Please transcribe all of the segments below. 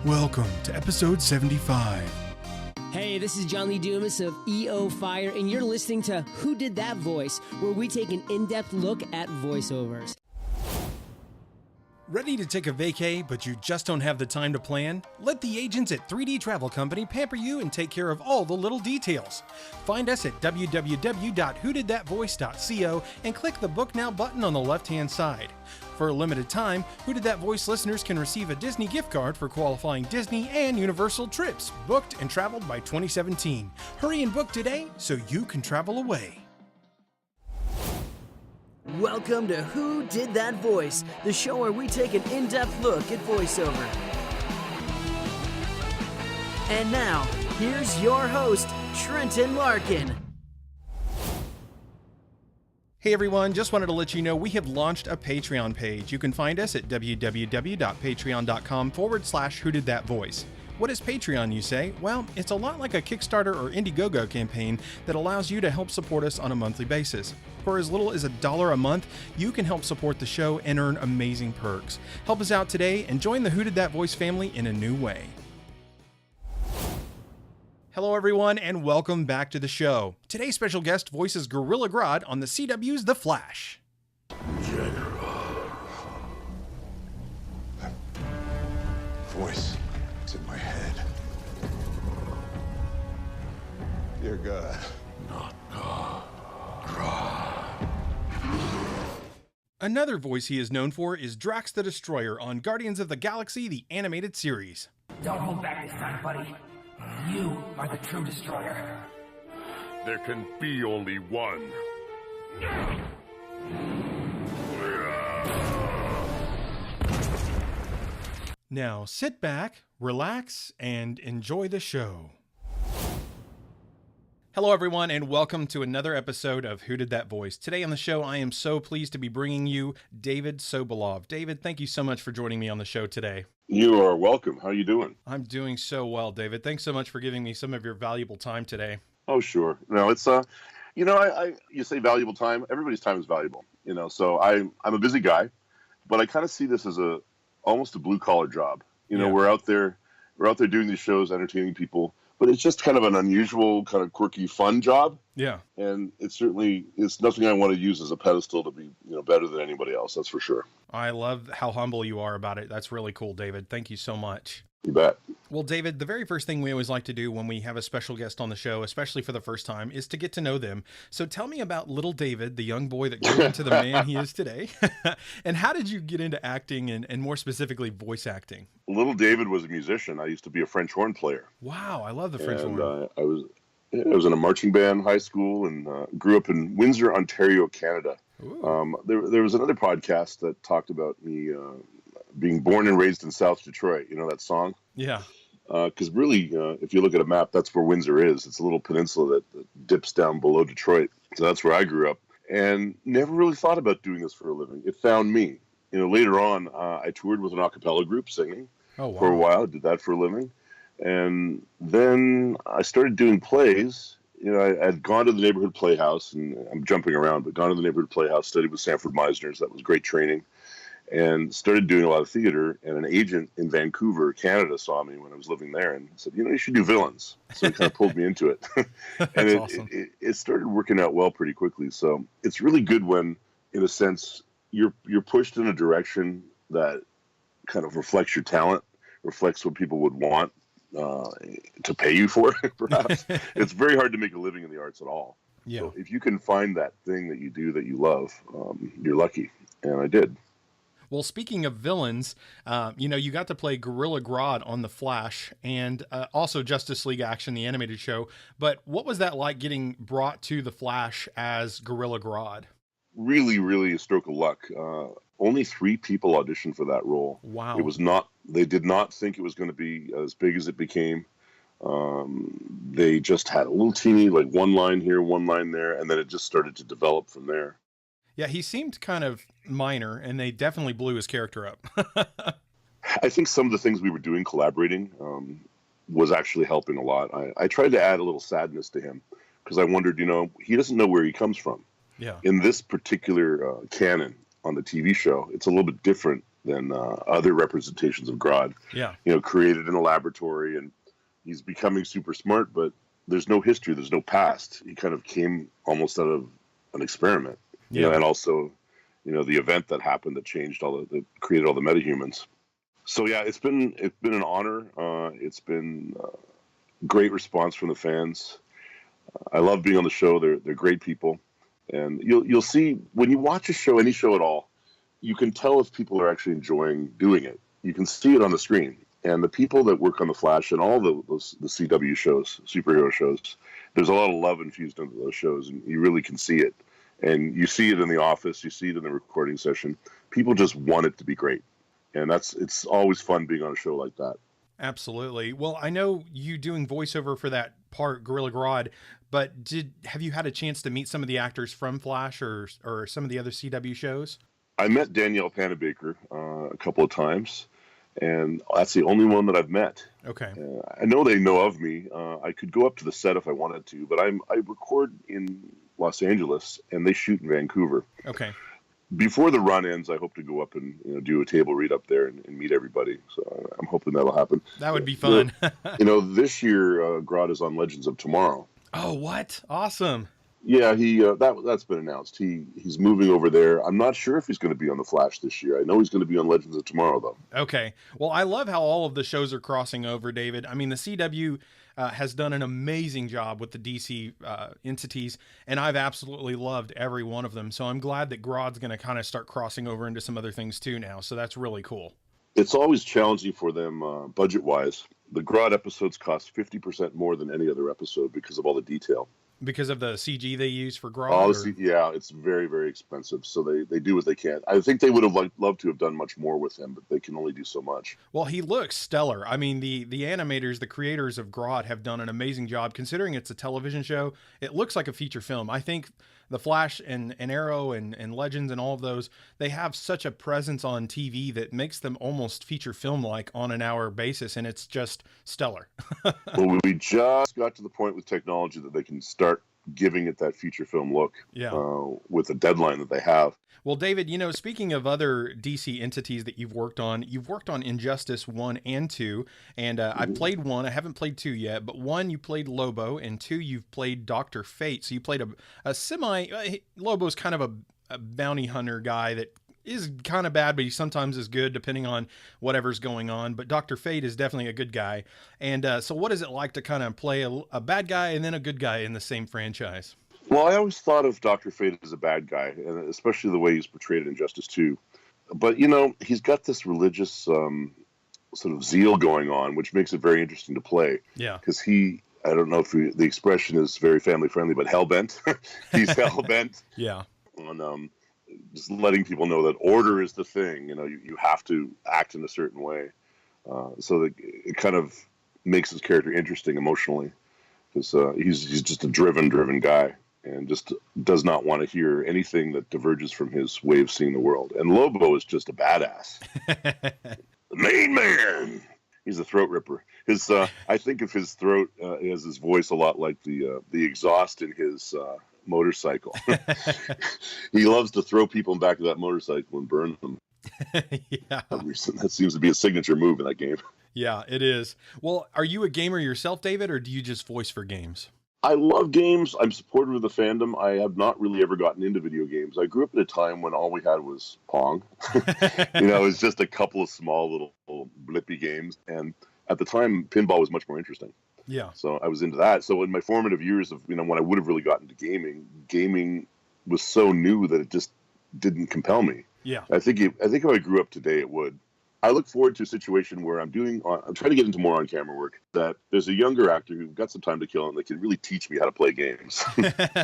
Welcome to episode 75. Hey, this is John Lee Dumas of EO Fire, and you're listening to Who Did That Voice, where we take an in-depth look at voiceovers. Ready to take a vacay, but you just don't have the time to plan? Let the agents at 3D Travel Company pamper you and take care of all the little details. Find us at www.whodidthatvoice.co and click the Book Now button on the left-hand side. For a limited time, Who Did That Voice listeners can receive a Disney gift card for qualifying Disney and Universal trips, booked and traveled by 2017. Hurry and book today so you can travel away. Welcome to Who Did That Voice, the show where we take an in-depth look at voiceover. And now, here's your host, Trenton Larkin. Hey everyone, just wanted to let you know we have launched a Patreon page. You can find us at www.patreon.com/whodidthatvoice. What is Patreon, you say? Well, it's a lot like a Kickstarter or Indiegogo campaign that allows you to help support us on a monthly basis. For as little as $1 a month, you can help support the show and earn amazing perks. Help us out today and join the Who Did That Voice family in a new way. Hello everyone, and welcome back to the show. Today's special guest voices Gorilla Grodd on the CW's The Flash. General. That voice, it's in my head. Dear God. Not God. Grodd. Another voice he is known for is Drax the Destroyer on Guardians of the Galaxy, the animated series. Don't hold back this time, buddy. You are the true destroyer. There can be only one. Now sit back, relax, and enjoy the show. Hello everyone, and welcome to another episode of Who Did That Voice. Today on the show, I am so pleased to be bringing you David Sobolov. David, thank you so much for joining me on the show today. You are welcome. How are you doing? I'm doing so well, David. Thanks so much for giving me some of your valuable time today. Oh, sure. No, it's you say valuable time. Everybody's time is valuable, So I'm a busy guy, but I kind of see this as almost a blue collar job. Yeah. We're out there doing these shows, entertaining people, but it's just kind of an unusual, kind of quirky, fun job. Yeah. And it's nothing I want to use as a pedestal to be, better than anybody else. That's for sure. I love how humble you are about it. That's really cool, David. Thank you so much. You bet. Well, David, the very first thing we always like to do when we have a special guest on the show, especially for the first time, is to get to know them. So tell me about little David, the young boy that grew into the man he is today. And how did you get into acting and more specifically voice acting? Little David was a musician. I used to be a French horn player. Wow, I love the French horn. I was in a marching band in high school and grew up in Windsor, Ontario, Canada. There was another podcast that talked about me being born and raised in South Detroit. You know that song? Yeah. Because really, if you look at a map, that's where Windsor is. It's a little peninsula that dips down below Detroit. So that's where I grew up. And never really thought about doing this for a living. It found me. Later on, I toured with an a cappella group singing for a while. I did that for a living. And then I started doing plays. I'd gone to the neighborhood playhouse, and I'm jumping around, but gone to the neighborhood playhouse, studied with Sanford Meisner's. That was great training. And started doing a lot of theater, and an agent in Vancouver, Canada, saw me when I was living there and said, you should do villains. So he kind of pulled me into it. And awesome. it started working out well pretty quickly. So it's really good when, in a sense, you're pushed in a direction that kind of reflects your talent, reflects what people would want to pay you for, perhaps. It's very hard to make a living in the arts at all. Yeah. So if you can find that thing that you do that you love, you're lucky. And I did. Well, speaking of villains, you got to play Gorilla Grodd on The Flash and also Justice League Action, the animated show. But what was that like getting brought to The Flash as Gorilla Grodd? Really, really a stroke of luck. Only 3 people auditioned for that role. Wow. They did not think it was going to be as big as it became. They just had a little teeny, like one line here, one line there, and then it just started to develop from there. Yeah, he seemed kind of minor, and they definitely blew his character up. I think some of the things we were doing, collaborating, was actually helping a lot. I tried to add a little sadness to him because I wondered, he doesn't know where he comes from. Yeah. In this particular canon on the TV show, it's a little bit different than other representations of Grodd. Yeah. Created in a laboratory, and he's becoming super smart, but there's no history, there's no past. He kind of came almost out of an experiment. And also, the event that happened that changed that created all the metahumans. So yeah, it's been an honor. It's been great response from the fans. I love being on the show. They're great people, and you'll see when you watch a show, any show at all, you can tell if people are actually enjoying doing it. You can see it on the screen. And the people that work on the Flash and all the CW shows, superhero shows, there's a lot of love infused into those shows, and you really can see it. And you see it in the office, you see it in the recording session. People just want it to be great, and it's always fun being on a show like that. Absolutely. Well, I know you doing voiceover for that part, Gorilla Grodd, but have you had a chance to meet some of the actors from Flash or some of the other CW shows? I met Danielle Panabaker a couple of times, and that's the only one that I've met. Okay. I know they know of me. I could go up to the set if I wanted to, but I record in Los Angeles, and they shoot in Vancouver. Okay. Before the run ends, I hope to go up and do a table read up there and meet everybody. So I'm hoping that'll happen. That would be fun. This year Grodd is on Legends of Tomorrow. Oh, what? Awesome. Yeah, that's been announced. He's moving over there. I'm not sure if he's going to be on the Flash this year. I know he's going to be on Legends of Tomorrow, though. Okay. Well, I love how all of the shows are crossing over, David. I mean, the CW has done an amazing job with the DC entities, and I've absolutely loved every one of them. So I'm glad that Grodd's going to kind of start crossing over into some other things too now. So that's really cool. It's always challenging for them budget-wise. The Grodd episodes cost 50% more than any other episode because of all the detail. Because of the CG they use for Grodd? Yeah, it's very, very expensive. So they do what they can. I think they would have loved to have done much more with him, but they can only do so much. Well, he looks stellar. I mean, the animators, the creators of Grodd have done an amazing job. Considering it's a television show, it looks like a feature film. I think the Flash and Arrow and Legends and all of those, they have such a presence on TV that makes them almost feature film-like on an hour basis, and it's just stellar. Well, we just got to the point with technology that they can start giving it that feature film look with the deadline that they have. Well, David, speaking of other DC entities that you've worked on Injustice 1 and 2, and I played 1. I haven't played 2 yet, but 1, you played Lobo, and 2, you've played Dr. Fate. So you played Lobo's kind of a bounty hunter guy that is kind of bad, but he sometimes is good depending on whatever's going on. But Dr. Fate is definitely a good guy. And so what is it like to kind of play a bad guy and then a good guy in the same franchise? Well, I always thought of Dr. Fate as a bad guy, and especially the way he's portrayed in Injustice 2. But, he's got this religious sort of zeal going on, which makes it very interesting to play. Yeah. Because I don't know if the expression is very family-friendly, but hell-bent. He's hell-bent. Yeah. On just letting people know that order is the thing. You have to act in a certain way. So that it kind of makes his character interesting emotionally. Because he's just a driven guy. And just does not want to hear anything that diverges from his way of seeing the world. And Lobo is just a badass. The main man. He's a throat ripper. I think of his throat as his voice a lot like the exhaust in his motorcycle. He loves to throw people in the back of that motorcycle and burn them. Yeah. That seems to be a signature move in that game. Yeah, it is. Well, are you a gamer yourself, David, or do you just voice for games? I love games. I'm supportive of the fandom. I have not really ever gotten into video games. I grew up at a time when all we had was Pong. It was just a couple of small little blippy games. And at the time, pinball was much more interesting. Yeah. So I was into that. So in my formative years of, when I would have really gotten to gaming was so new that it just didn't compel me. Yeah. I think if I grew up today, it would. I look forward to a situation where I'm trying to get into more on-camera work, that there's a younger actor who's got some time to kill and they can really teach me how to play games.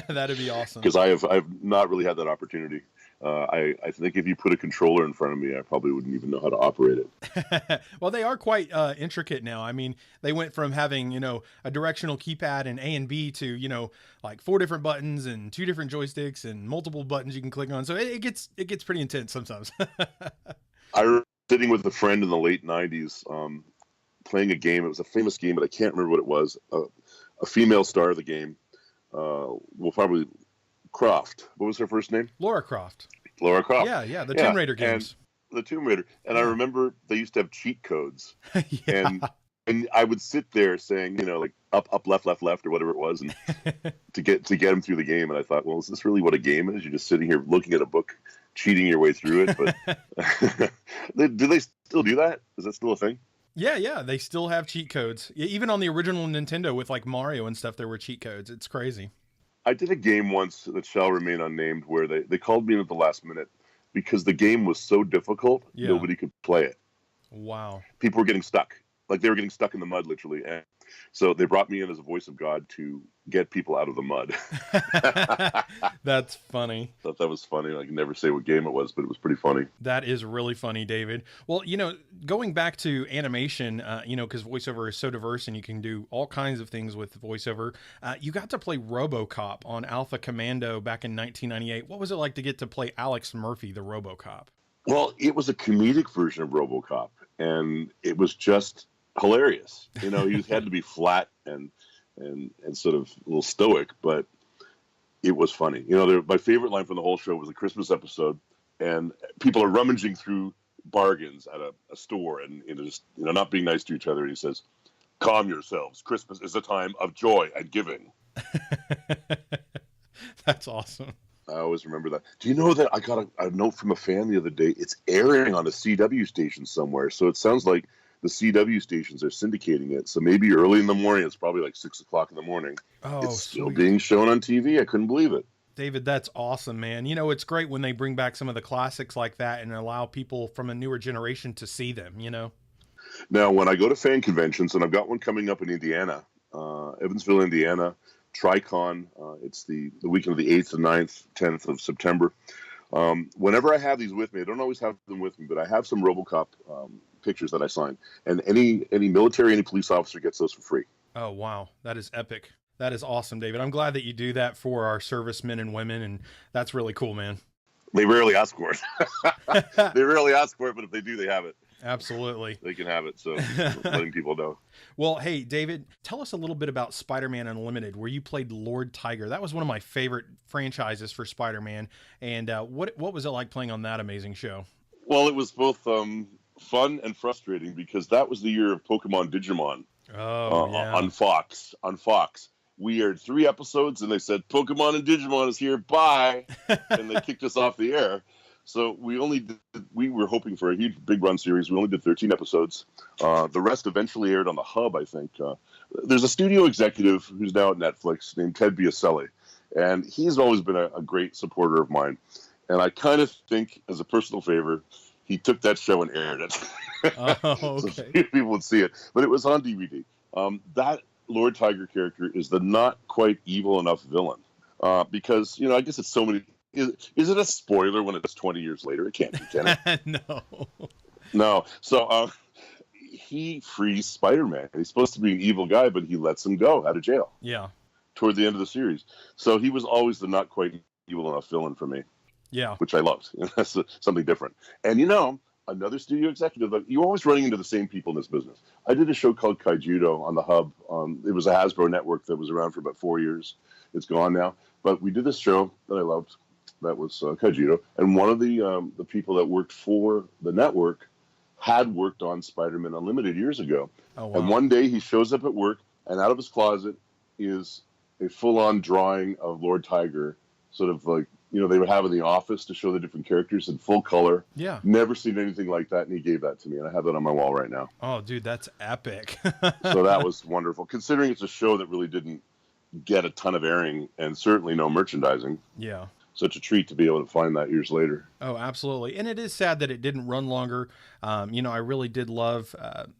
That'd be awesome. Because I've not really had that opportunity. I think if you put a controller in front of me, I probably wouldn't even know how to operate it. Well, they are quite intricate now. I mean, they went from having, a directional keypad and A and B to, like 4 different buttons and 2 different joysticks and multiple buttons you can click on. So it gets pretty intense sometimes. I remember sitting with a friend in the late 90s playing a game. It was a famous game, but I can't remember what it was. A female star of the game, Croft. What was her first name? Laura Croft. Laura Croft. Yeah, the Tomb Raider games. the Tomb Raider. And I remember they used to have cheat codes. Yeah. And I would sit there saying, like up, left, or whatever it was, and to get them through the game. And I thought, well, is this really what a game is? You're just sitting here looking at a book, cheating your way through it. But do they still do that? Is that still a thing? Yeah, they still have cheat codes. Even on the original Nintendo with like Mario and stuff, there were cheat codes. It's crazy. I did a game once that shall remain unnamed where they called me in at the last minute because the game was so difficult, nobody could play it. Wow. People were getting stuck. Like they were getting stuck in the mud, literally. And so they brought me in as a voice of God to get people out of the mud. That's funny. Thought that was funny. I can never say what game it was, but it was pretty funny. That is really funny, David. Well, going back to animation, because voiceover is so diverse and you can do all kinds of things with voiceover. You got to play RoboCop on Alpha Commando back in 1998. What was it like to get to play Alex Murphy, the RoboCop? Well, it was a comedic version of RoboCop, and it was just hilarious. He had to be flat and sort of a little stoic, but it was funny. My favorite line from the whole show was a Christmas episode, and people are rummaging through bargains at a store and just not being nice to each other. And he says, "Calm yourselves. Christmas is a time of joy and giving." That's awesome. I always remember that. Do you know that I got a note from a fan the other day? It's airing on a CW station somewhere, so it sounds like the CW stations are syndicating it. So maybe early in the morning, it's probably like 6 o'clock in the morning. Oh, it's still being shown on TV. I couldn't believe it. David, that's awesome, man. It's great when they bring back some of the classics like that and allow people from a newer generation to see them, Now, when I go to fan conventions, and I've got one coming up in Indiana, Evansville, Indiana, TriCon, it's the weekend of the 8th and 9th, 10th of September. Whenever I have these with me, I don't always have them with me, but I have some RoboCop pictures that I signed, and any military, any police officer gets those for free. Oh, wow. That is epic. That is awesome, David. I'm glad that you do that for our servicemen and women, and that's really cool, man. They rarely ask for it. They rarely ask for it, but if they do, they have it. Absolutely. They can have it, so letting people know. Well, hey, David, tell us a little bit about Spider-Man Unlimited, where you played Lord Tyger. That was one of my favorite franchises for Spider-Man, and what was it like playing on that amazing show? Well, it was both fun and frustrating because that was the year of Pokemon Digimon. Yeah. On Fox. We aired 3 episodes and they said Pokemon and Digimon is here, bye, and they kicked us off the air. So we were hoping for a huge big run series. We only did 13 episodes. The rest eventually aired on the Hub, I think. There's a studio executive who's now at Netflix named Ted Biaselli, and he's always been a great supporter of mine. And I kind of think, as a personal favor, he took that show and aired it. Oh, okay. So few people would see it, but it was on DVD. That Lord Tyger character is the not quite evil enough villain because, I guess it's so many. Is it a spoiler when it's 20 years later? It can't be, can it? No. So he frees Spider-Man. He's supposed to be an evil guy, but he lets him go out of jail. Yeah. Toward the end of the series. So he was always the not quite evil enough villain for me. Yeah. Which I loved. That's something different. And another studio executive, you're always running into the same people in this business. I did a show called Kaijudo on the Hub. It was a Hasbro network that was around for about 4 years. It's gone now. But we did this show that I loved. That was Kaijudo. And one of the people that worked for the network had worked on Spider-Man Unlimited years ago. Oh, wow. And one day he shows up at work, and out of his closet is a full-on drawing of Lord Tyger, sort of like, they would have in the office to show the different characters in full color. Yeah. Never seen anything like that, and he gave that to me, and I have that on my wall right now. Oh, dude, that's epic. So that was wonderful, considering it's a show that really didn't get a ton of airing and certainly no merchandising. Yeah. Such a treat to be able to find that years later. Oh, absolutely. And it is sad that it didn't run longer. I really did love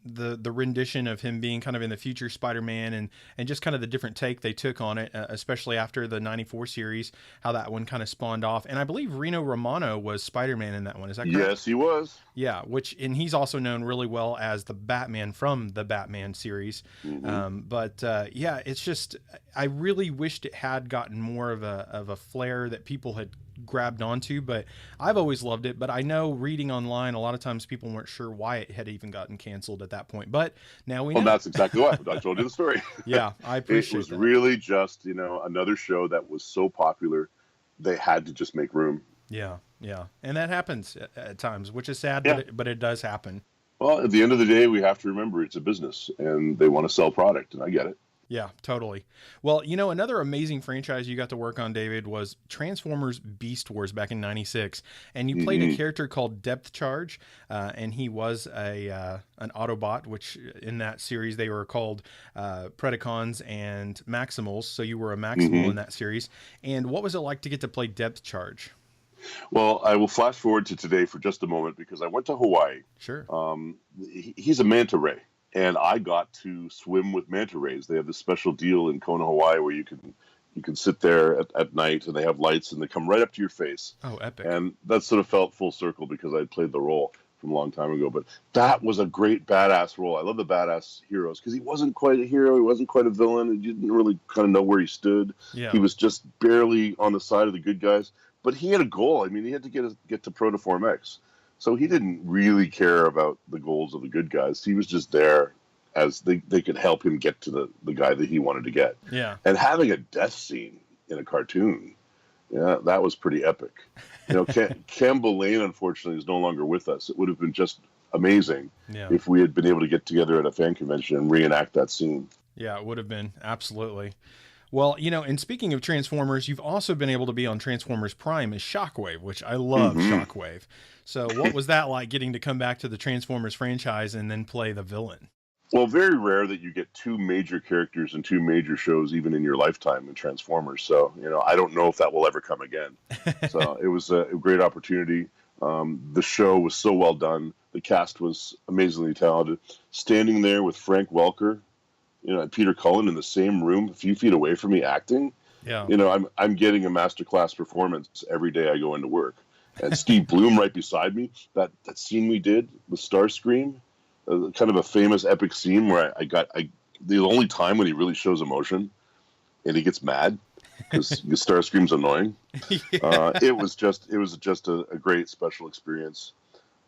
the rendition of him being kind of in the future Spider-Man and just kind of the different take they took on it, especially after the 94 series, how that one kind of spawned off. And I believe Reno Romano was Spider-Man in that one. Is that correct? Yes, he was. Yeah, and he's also known really well as the Batman from the Batman series. Mm-hmm. It's just, I really wished it had gotten more of a flair that people had grabbed onto, but I've always loved it. But I know reading online, a lot of times people weren't sure why it had even gotten canceled at that point. But now we know. Well, that's exactly why I told you the story. Yeah, I appreciate it. It was really just, another show that was so popular, they had to just make room. Yeah, yeah. And that happens at times, which is sad, Yeah. but it does happen. Well, at the end of the day, we have to remember it's a business and they want to sell product, and I get it. Yeah, totally. Well, another amazing franchise you got to work on, David, was Transformers Beast Wars back in '96, and you played a character called Depth Charge, and he was an Autobot, which in that series they were called Predacons and Maximals. So you were a Maximal in that series. And what was it like to get to play Depth Charge? Well, I will flash forward to today for just a moment because I went to Hawaii. Sure. He's a Manta Ray. And I got to swim with manta rays. They have this special deal in Kona, Hawaii, where you can sit there at night, and they have lights, and they come right up to your face. Oh, epic! And that sort of felt full circle because I played the role from a long time ago. But that was a great badass role. I love the badass heroes because he wasn't quite a hero, he wasn't quite a villain, and you didn't really kind of know where he stood. Yeah. He was just barely on the side of the good guys, but he had a goal. I mean, he had to get to Protoform X. So he didn't really care about the goals of the good guys. He was just there as they could help him get to the guy that he wanted to get. Yeah. And having a death scene in a cartoon, yeah, that was pretty epic. Campbell Lane, unfortunately, is no longer with us. It would have been just amazing if we had been able to get together at a fan convention and reenact that scene. Yeah, it would have been. Absolutely. Well, and speaking of Transformers, you've also been able to be on Transformers Prime as Shockwave, which I love Shockwave. So what was that like, getting to come back to the Transformers franchise and then play the villain? Well, very rare that you get two major characters in two major shows, even in your lifetime in Transformers. So, I don't know if that will ever come again. So it was a great opportunity. The show was so well done. The cast was amazingly talented. Standing there with Frank Welker, and Peter Cullen in the same room, a few feet away from me acting. Yeah. I'm getting a masterclass performance every day I go into work. And Steve Bloom right beside me. That scene we did with Starscream, kind of a famous epic scene where the only time when he really shows emotion and he gets mad because Starscream's annoying. It was just a great special experience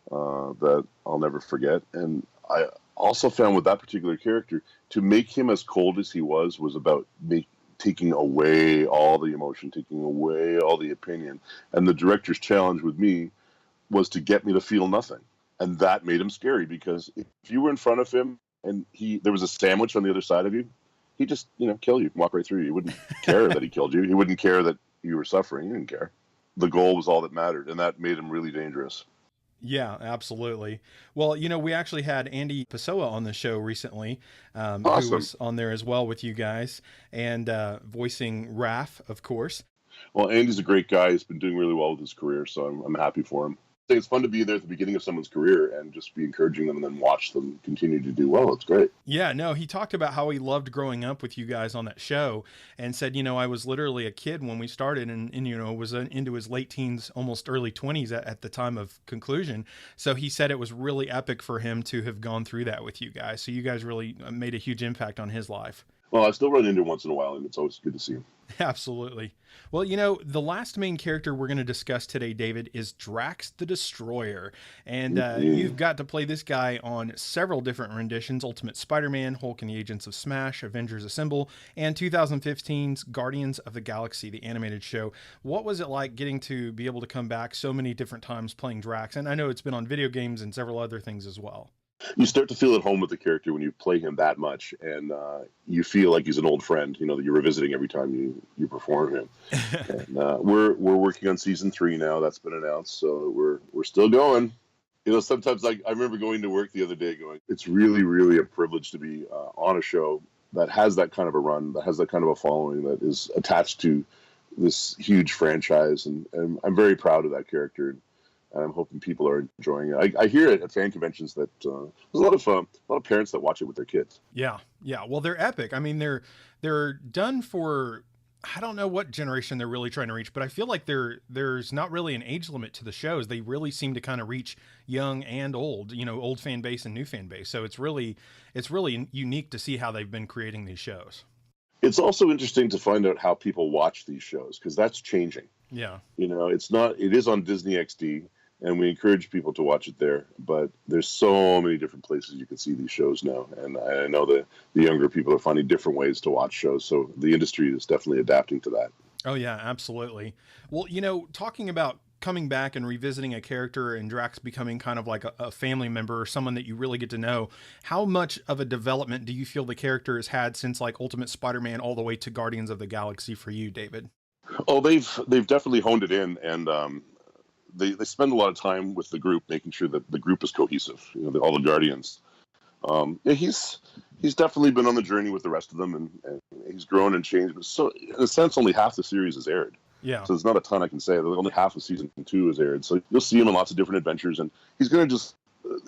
that I'll never forget. And I also found with that particular character, to make him as cold as he was about taking away all the emotion, taking away all the opinion. And the director's challenge with me was to get me to feel nothing. And that made him scary because if you were in front of him and there was a sandwich on the other side of you, he'd just, kill you, walk right through you. He wouldn't care that he killed you. He wouldn't care that you were suffering. He didn't care. The goal was all that mattered. And that made him really dangerous. Yeah, absolutely. Well, we actually had Andy Pessoa on the show recently, Awesome. who was on there as well with you guys, and voicing Raph, of course. Well, Andy's a great guy. He's been doing really well with his career, so I'm happy for him. It's fun to be there at the beginning of someone's career and just be encouraging them and then watch them continue to do well. It's great. Yeah, no, he talked about how he loved growing up with you guys on that show and said, I was literally a kid when we started and was into his late teens, almost early 20s at the time of conclusion. So he said it was really epic for him to have gone through that with you guys. So you guys really made a huge impact on his life. Well, I still run into him once in a while, and it's always good to see him. Absolutely. Well, the last main character we're going to discuss today, David, is Drax the Destroyer. And you've got to play this guy on several different renditions: Ultimate Spider-Man, Hulk and the Agents of Smash, Avengers Assemble, and 2015's Guardians of the Galaxy, the animated show. What was it like getting to be able to come back so many different times playing Drax? And I know it's been on video games and several other things as well. You start to feel at home with the character when you play him that much, and you feel like he's an old friend, that you're revisiting every time you perform him. And we're working on season 3 now. That's been announced, so we're still going. Sometimes I remember going to work the other day going, it's really, really a privilege to be on a show that has that kind of a run, that has that kind of a following, that is attached to this huge franchise, and I'm very proud of that character. And I'm hoping people are enjoying it. I hear it at fan conventions that there's a lot of parents that watch it with their kids. Yeah. Well, they're epic. I mean, they're done for, I don't know what generation they're really trying to reach, but I feel like there's not really an age limit to the shows. They really seem to kind of reach young and old, old fan base and new fan base. So it's really unique to see how they've been creating these shows. It's also interesting to find out how people watch these shows, because that's changing. Yeah. It is on Disney XD. And we encourage people to watch it there, but there's so many different places you can see these shows now. And I know that the younger people are finding different ways to watch shows. So the industry is definitely adapting to that. Oh, yeah, absolutely. Well, talking about coming back and revisiting a character and Drax becoming kind of like a family member or someone that you really get to know, how much of a development do you feel the character has had since like Ultimate Spider-Man all the way to Guardians of the Galaxy for you, David? Oh, they've definitely honed it in, and they spend a lot of time with the group, making sure that the group is cohesive. All the Guardians. Yeah, he's definitely been on the journey with the rest of them, and he's grown and changed. But so, in a sense, only half the series is aired. Yeah. So there's not a ton I can say. Only half of season 2 is aired. So you'll see him in lots of different adventures, and he's going to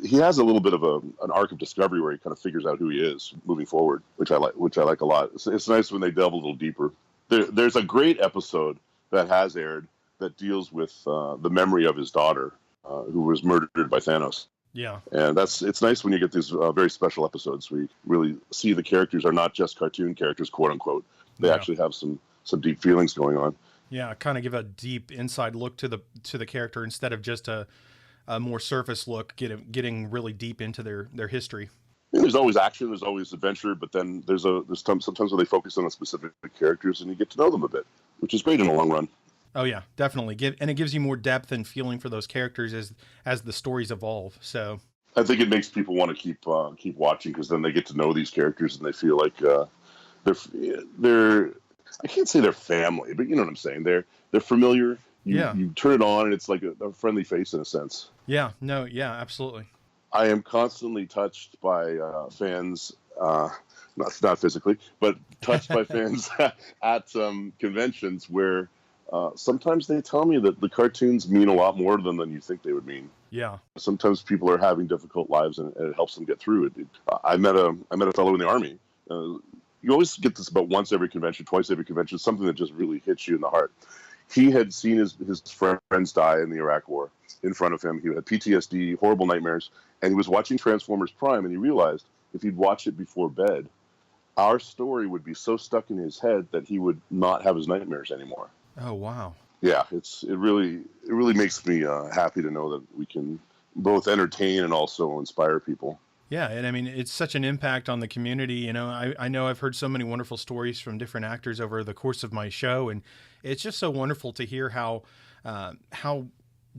he has a little bit of an arc of discovery where he kind of figures out who he is moving forward, which I like a lot. It's nice when they delve a little deeper. There's a great episode that has aired that deals with the memory of his daughter, who was murdered by Thanos. Yeah. And it's nice when you get these very special episodes where you really see the characters are not just cartoon characters, quote unquote. They actually have some deep feelings going on. Yeah, kind of give a deep inside look to the character instead of just a more surface look, getting really deep into their history. And there's always action, there's always adventure, but then there's sometimes where they focus on the specific characters and you get to know them a bit, which is great in the long run. Oh yeah, definitely. And it gives you more depth and feeling for those characters as the stories evolve. So I think it makes people want to keep watching, because then they get to know these characters and they feel like they're I can't say they're family, but you know what I'm saying. They're familiar. You turn it on and it's like a friendly face in a sense. Yeah. No. Yeah. Absolutely. I am constantly touched by fans, not physically, but touched by fans at conventions where sometimes they tell me that the cartoons mean a lot more to them than you think they would mean. Yeah. Sometimes people are having difficult lives and it helps them get through it. I met a fellow in the Army. You always get this about once every convention, twice every convention, something that just really hits you in the heart. He had seen his friends die in the Iraq War in front of him. He had PTSD, horrible nightmares, and he was watching Transformers Prime, and he realized if he'd watch it before bed, our story would be so stuck in his head that he would not have his nightmares anymore. Oh, wow. Yeah, it really makes me happy to know that we can both entertain and also inspire people. Yeah, and I mean, it's such an impact on the community. I know I've heard so many wonderful stories from different actors over the course of my show, and it's just so wonderful to hear how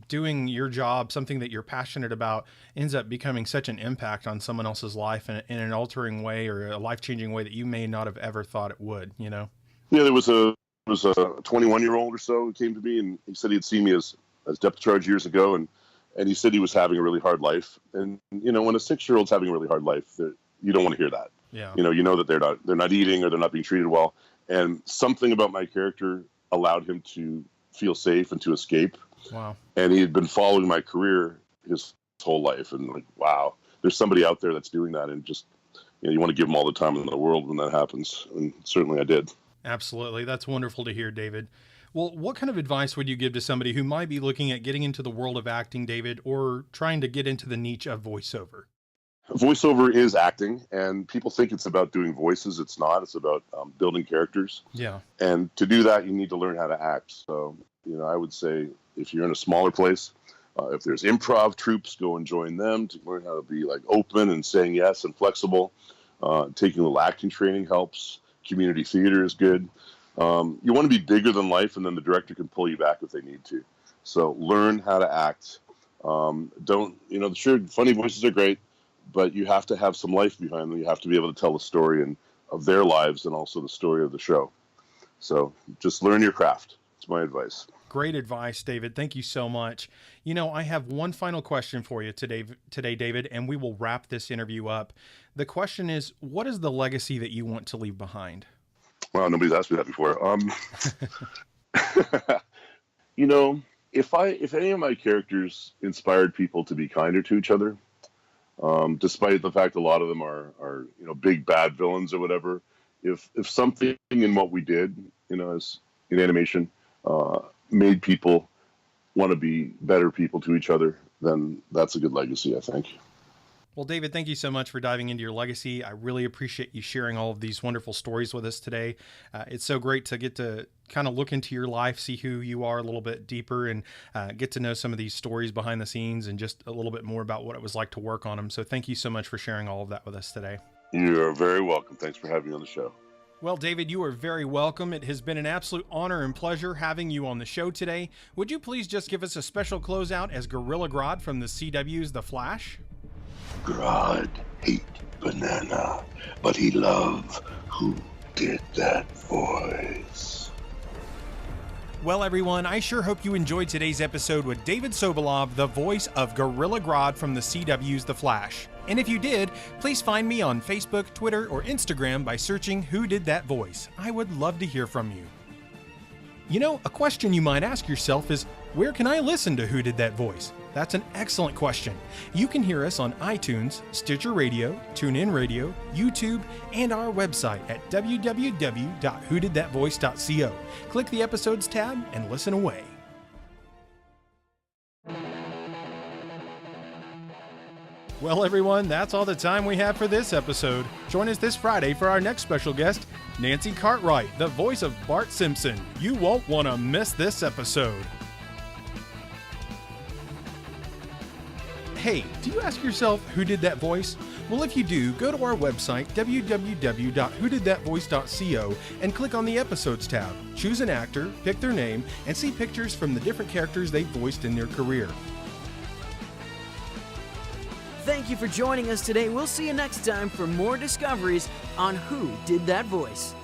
doing your job, something that you're passionate about, ends up becoming such an impact on someone else's life in an altering way or a life-changing way that you may not have ever thought it would, Yeah, there was a 21-year-old or so who came to me, and he said he had seen me as depth charge years ago, and he said he was having a really hard life. And when a 6-year-old's having a really hard life, you don't want to hear that. Yeah. You know that they're not eating or they're not being treated well. And something about my character allowed him to feel safe and to escape. Wow. And he had been following my career his whole life, and like, wow, there's somebody out there that's doing that, and just you want to give him all the time in the world when that happens, and certainly I did. Absolutely. That's wonderful to hear, David. Well, what kind of advice would you give to somebody who might be looking at getting into the world of acting, David, or trying to get into the niche of voiceover? Voiceover is acting, and people think it's about doing voices. It's not. It's about building characters. Yeah. And to do that, you need to learn how to act. So, I would say if you're in a smaller place, if there's improv troops, go and join them to learn how to be like open and saying yes and flexible. Taking a little acting training helps. Community theater is good. You want to be bigger than life, and then the director can pull you back if they need to. So learn how to act. Sure, funny voices are great, but you have to have some life behind them. You have to be able to tell the story of their lives and also the story of the show. So just learn your craft. It's my advice. Great advice, David. Thank you so much. I have one final question for you today, David, and we will wrap this interview up. The question is, what is the legacy that you want to leave behind? Wow, nobody's asked me that before. If any of my characters inspired people to be kinder to each other, despite the fact a lot of them are big bad villains or whatever, if something in what we did, as in animation, made people want to be better people to each other, then that's a good legacy, I think. Well, David, thank you so much for diving into your legacy. I really appreciate you sharing all of these wonderful stories with us today. It's so great to get to kind of look into your life, see who you are a little bit deeper, and get to know some of these stories behind the scenes and just a little bit more about what it was like to work on them. So thank you so much for sharing all of that with us today. You're very welcome. Thanks for having me on the show. Well, David, you are very welcome. It has been an absolute honor and pleasure having you on the show today. Would you please just give us a special closeout as Gorilla Grodd from the CW's The Flash? Grodd hate banana, but he love who did that voice. Well, everyone, I sure hope you enjoyed today's episode with David Sobolov, the voice of Gorilla Grodd from the CW's The Flash. And if you did, please find me on Facebook, Twitter, or Instagram by searching Who Did That Voice. I would love to hear from you. You know, a question you might ask yourself is, where can I listen to Who Did That Voice? That's an excellent question. You can hear us on iTunes, Stitcher Radio, TuneIn Radio, YouTube, and our website at www.whodidthatvoice.co. Click the Episodes tab and listen away. Well, everyone, that's all the time we have for this episode. Join us this Friday for our next special guest, Nancy Cartwright, the voice of Bart Simpson. You won't want to miss this episode. Hey, do you ask yourself who did that voice? Well, if you do, go to our website, www.whodidthatvoice.co, and click on the Episodes tab. Choose an actor, pick their name, and see pictures from the different characters they voiced in their career. Thank you for joining us today. We'll see you next time for more discoveries on Who Did That Voice.